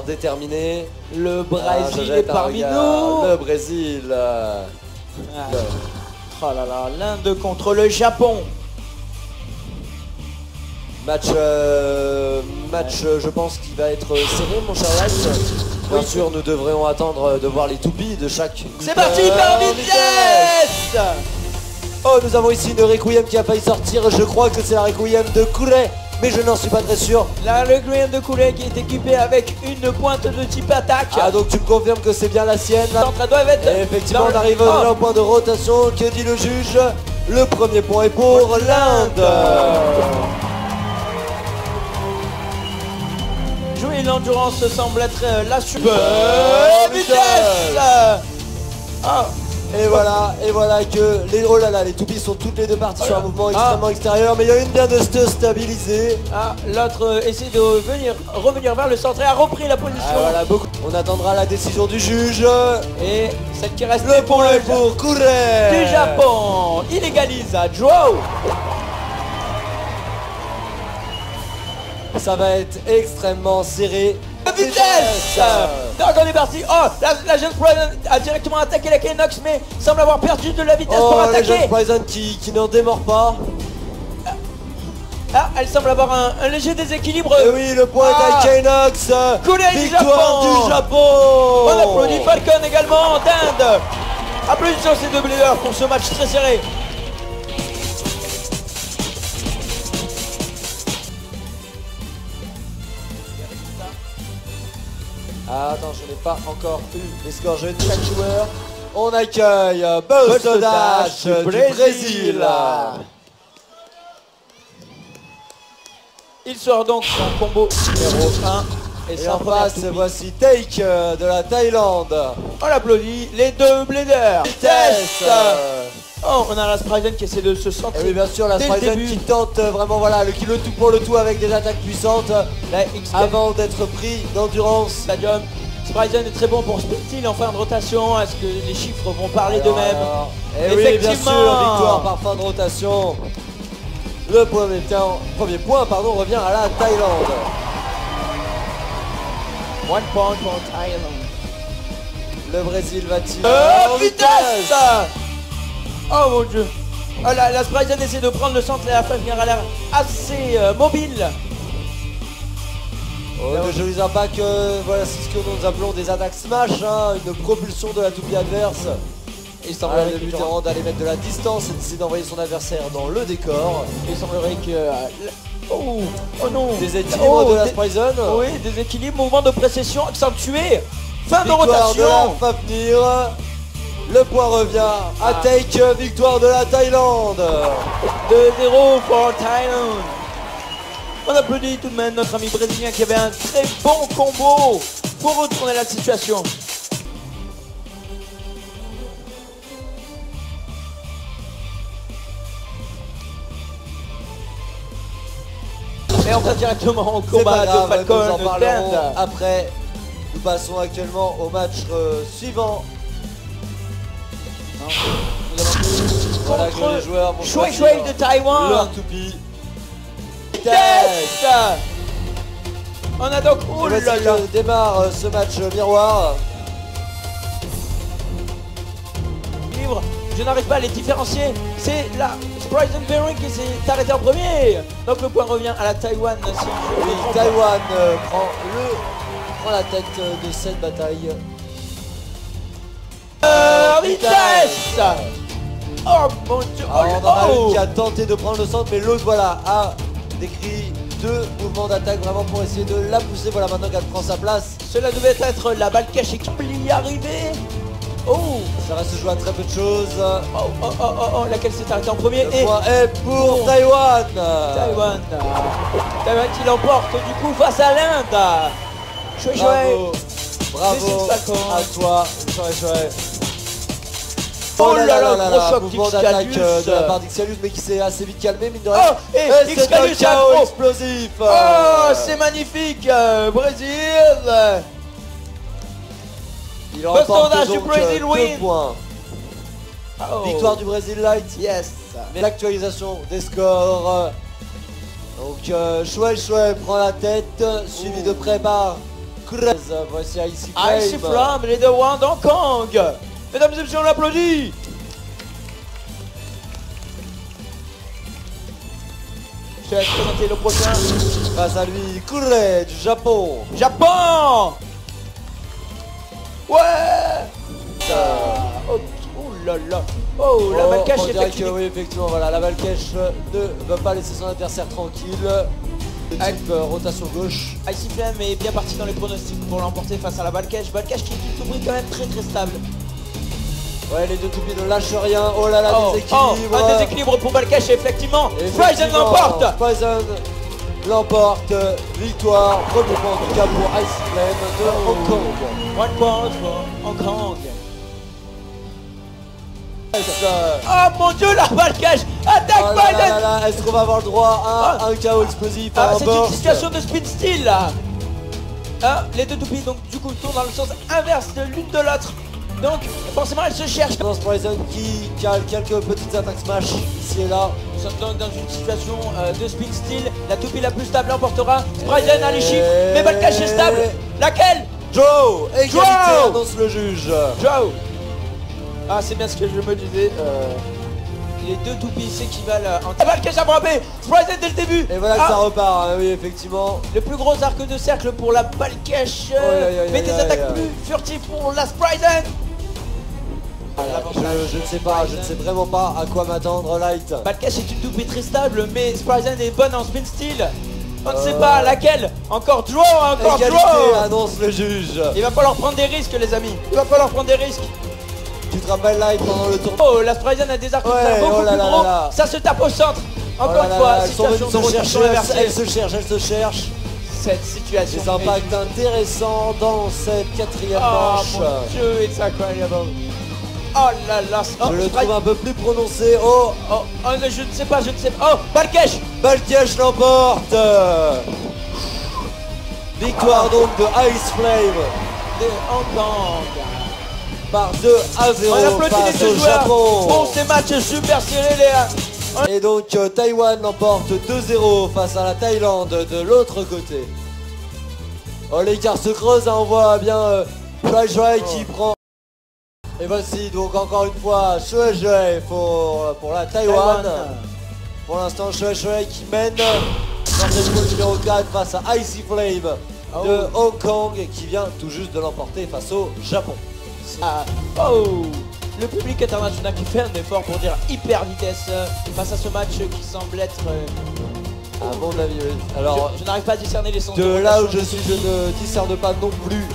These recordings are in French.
Déterminé. Le Brésil est parmi nous. Le Brésil. Oh là là, l'Inde contre le Japon. Match, je pense qu'il va être serré, mon cher Light. Bien sûr, nous devrions attendre de voir les toupies de chaque. C'est parti, par vitesse. Oh, nous avons ici une Requiem qui a failli sortir. Je crois que c'est la Requiem de Koulet, mais je n'en suis pas très sûr. La Requiem de Koulet qui est équipée avec une pointe de type attaque. Ah, donc tu me confirmes que c'est bien la sienne. Ça doit être. Et effectivement, on arrive au point de rotation. Que dit le juge? Le premier point est pour l'Inde. Jouer l'endurance semble être la super vitesse. Et voilà que les oh là là, les toupies sont toutes les deux parties sur un mouvement extrêmement extérieur, mais il y a une bien de se stabiliser. L'autre essaie de revenir vers le centre et a repris la position. Voilà, on attendra la décision du juge. Et celle qui reste le point pour Kouret du Japon. Il égalise à Joe. Ça va être extrêmement serré. Vitesse. Donc on est parti. Oh, la jeune Bryson a directement attaqué la Kenox, mais semble avoir perdu de la vitesse pour attaquer. La jeune Bryson qui n'en démord pas. Elle semble avoir un léger déséquilibre. Et oui, le point est à Kenox. Victoire du Japon. On applaudit Falcon également d'Inde. Applaudissements ces deux bleeders pour ce match très serré. Attends, je n'ai pas encore eu les scores jeunes de chaque joueur. On accueille Bolsodash du Brésil. Il sort donc son combo numéro 1. Et en face, voici Take de la Thaïlande. On applaudit les deux bleeders. Vitesse. Oh, on a la Spryzen qui essaie de se centrer. Et oui, bien sûr, la Spryzen qui tente vraiment le tout pour le tout avec des attaques puissantes avant d'être pris d'endurance. Stadium. Spryzen est très bon pour split en fin de rotation. Est-ce que les chiffres vont parler d'eux-mêmes? Et oui, bien sûr, victoire par fin de rotation. Le premier point revient à la Thaïlande. 1 point pour Thaïlande. Le Brésil va-t-il vitesse. Oh mon dieu. La Spryzen essaie de prendre le centre et la Fafnir a l'air assez mobile. De jolis impacts, voilà c'est ce que nous appelons des attaques smash, une propulsion de la toupie adverse. Il semblerait que Mitterrand d'aller mettre de la distance et d'essayer d'envoyer son adversaire dans le décor. Il semblerait que... Oh non. Déséquilibre de la Spryzen. Oui, déséquilibre, mouvement de précession accentué. Fin de rotation. Victoire de la Fafnir. Le point revient à Take, victoire de la Thaïlande. 2-0 pour Thaïlande. On applaudit tout de même notre ami brésilien qui avait un très bon combo pour retourner la situation. Et on passe directement au combat de Falcon nous en parlerons d'Inde. après. Nous passons actuellement au match suivant. Voilà que les joueurs vont Shui Shui de Taïwan. Leur toupie. Test. On a donc démarre ce match miroir. Libre. Je n'arrive pas à les différencier. C'est la Spryzen Bearing qui s'est arrêté en premier. Donc le point revient à la Taïwan. Si Taïwan prend la tête de cette bataille. Vitesse. Oh mon dieu. On en a une qui a tenté de prendre le centre, mais l'autre a décrit deux mouvements d'attaque vraiment pour essayer de la pousser. Voilà maintenant qu'elle prend sa place. Cela devait être la balle cachée qui peut y arriver. Oh, ça reste joué à très peu de choses. Laquelle s'est arrêtée en premier. Le point est pour Taïwan. Taïwan qui l'emporte du coup face à l'Inde. Bravo à toi, Chouet. Oh là là, gros choc mouvement d'attaque de la part d'Ixalius, mais qui s'est assez vite calmé, mine de rien. Oh, et Xcalius explosif. Oh, c'est magnifique, Brésil. Il remporte donc du Brésil 2 points. Victoire du Brésil Light. Yes. Mais l'actualisation des scores. Donc Chouet prend la tête, suivi de près par Kurez. Voici Icy Flame. Icy Flame, les deux rois dans Kang. Mesdames et messieurs, on l'applaudit. Je te laisse présenter le prochain. Face à lui, Kurez du Japon. Japon. Ouais. Oh, oh là là. Oh, la balle cache on dirait effectivement. que oui, effectivement, voilà, la balle cache ne va pas laisser son adversaire tranquille. Type rotation gauche. Icy Flame est bien parti dans les pronostics pour l'emporter face à la balle cache. Balle cache qui est tout quand même très stable. Ouais, les deux toupies ne lâchent rien. Oh là là, déséquilibre. Un déséquilibre pour balle cache, effectivement. Spryzen l'emporte. Spryzen l'emporte. Victoire. Premier point en tout cas pour Icy Flame de Hong Kong. One point pour Hong Kong. Oh mon dieu, la balle cache. Attaque Spryzen. Est-ce qu'on va avoir le droit à un chaos explosif, à un c'est burst? une situation de spin steel là. Les deux toupies donc du coup tournent dans le sens inverse de l'une de l'autre. Donc forcément elles se cherchent. Dans Spryzen qui cale quelques petites attaques smash ici et là. Nous sommes donc dans une situation de spin steel. La toupie la plus stable l'emportera. Spryzen a les chiffres, mais balle cache est stable. Laquelle? Joe, égalité, Joe annonce le juge. Joe. Ah, c'est bien ce que je me disais. Les deux toupies s'équivalent en... La balle cache a frappé. Spryzen dès le début. Et voilà que ça repart, hein, oui effectivement. Le plus gros arc de cercle pour la balle cache. Mais des attaques plus furtives pour la Spryzen. Je ne sais pas, je ne sais vraiment pas à quoi m'attendre, Light. Balle cache est une toupie très stable, mais Spryzen est bonne en spin steel. On ne sait pas laquelle. Encore Draw, encore égalité, Draw. annonce le juge. Il va falloir prendre des risques les amis. Il va falloir prendre des risques. Tu te rappelles Light pendant le tour. Oh, la Spryzen a des arcs beaucoup plus gros. Ça se tape au centre. Encore une fois, situation de rotation inversée. Elle se cherche. Cette situation. Des impacts intéressants dans cette quatrième manche. Mon Dieu, it's incredible. Oh là là. Je le trouve un peu plus prononcé. Oh, je ne sais pas. Oh, balle cache. Balle cache l'emporte. Victoire donc de Icy Flame de Hong Kong. Par 2-0 On applaudit les face deux au joueurs Japon. pour ces matchs super serrés les... Et donc Taïwan l'emporte 2-0 face à la Thaïlande de l'autre côté. Oh, l'écart se creuse, hein, on voit bien Shuai qui prend. Et voici donc encore une fois Shuai pour la Taïwan. Pour l'instant Shuai qui mène dans cette pole numéro 4 face à Icy Flame de Hong Kong qui vient tout juste de l'emporter face au Japon. Le public international qui fait un effort pour dire hyper vitesse face à ce match qui semble être... à mon avis, oui. Alors, je n'arrive pas à discerner les sens de là où je suis, je ne discerne pas non plus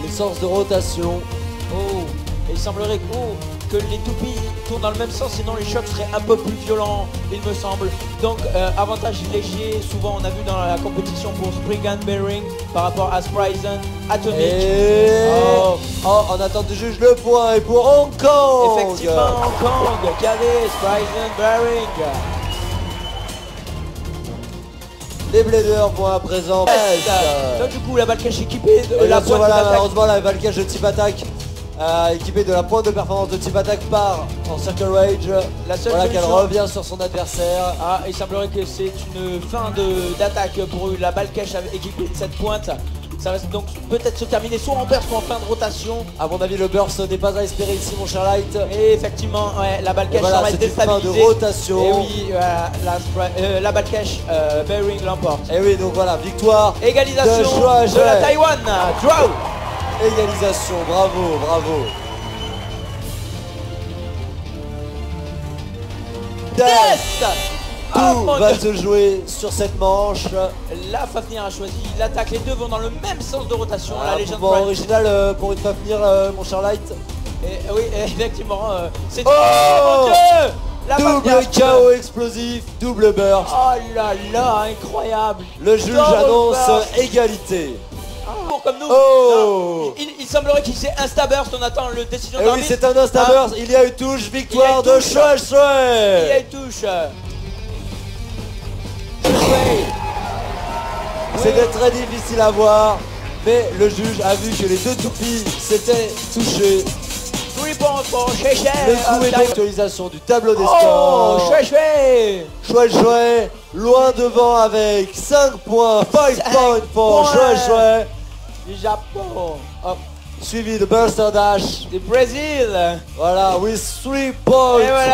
les sens de rotation. Et il semblerait que les toupies tournent dans le même sens, sinon les chocs seraient un peu plus violents, il me semble. Donc avantage léger, souvent on a vu dans la compétition pour Spriggan Bearing par rapport à Spryzen Atomic. Et... en attente du juge, le point est pour Hong Kong. Effectivement, Hong Kong qui avait Spryzen Bearing. Les Bladers vont à présent. Donc du coup la balle cache équipée de la pointe voilà, d'attaque. malheureusement la balle cache de type attaque équipée de la pointe de performance de type attaque part en Circle Rage. Voilà qu'elle revient sur son adversaire. Il semblerait que c'est une fin d'attaque pour la balle cache équipée de cette pointe. Ça va donc peut-être se terminer soit en burst soit en fin de rotation. À mon avis le burst n'est pas à espérer ici mon cher Light. Et effectivement la balle cache va être déstabilisée. Fin de rotation. Et oui la balle cache Bearing l'emporte. Et oui donc voilà victoire. Égalisation de la Taïwan. Draw. Égalisation, bravo, bravo. Yes. Tout va se jouer sur cette manche. La Fafnir a choisi l'attaque, les deux vont dans le même sens de rotation. La légende original pour une Fafnir, mon cher Light. Oui, effectivement, c'est... Oh, mon Dieu. Double KO explosif, double burst. Oh là là, incroyable. Le juge annonce égalité. Comme nous. Il semblerait qu'il s'est insta-burst, on attend le décision d'arbitre. Oui, c'est un insta-burst, il y a une touche, victoire de Shuai. Il y a une touche. C'était très difficile à voir, mais le juge a vu que les deux toupies s'étaient touchés. 3 points pour Shuai. Le coup est d'actualisation du tableau des scores. Shuai loin devant avec 5 points, 5 points pour Shuai. du Japon. Oh, Suivi de Burster Dash. du Brésil. Voilà, with 3 points. Et voilà.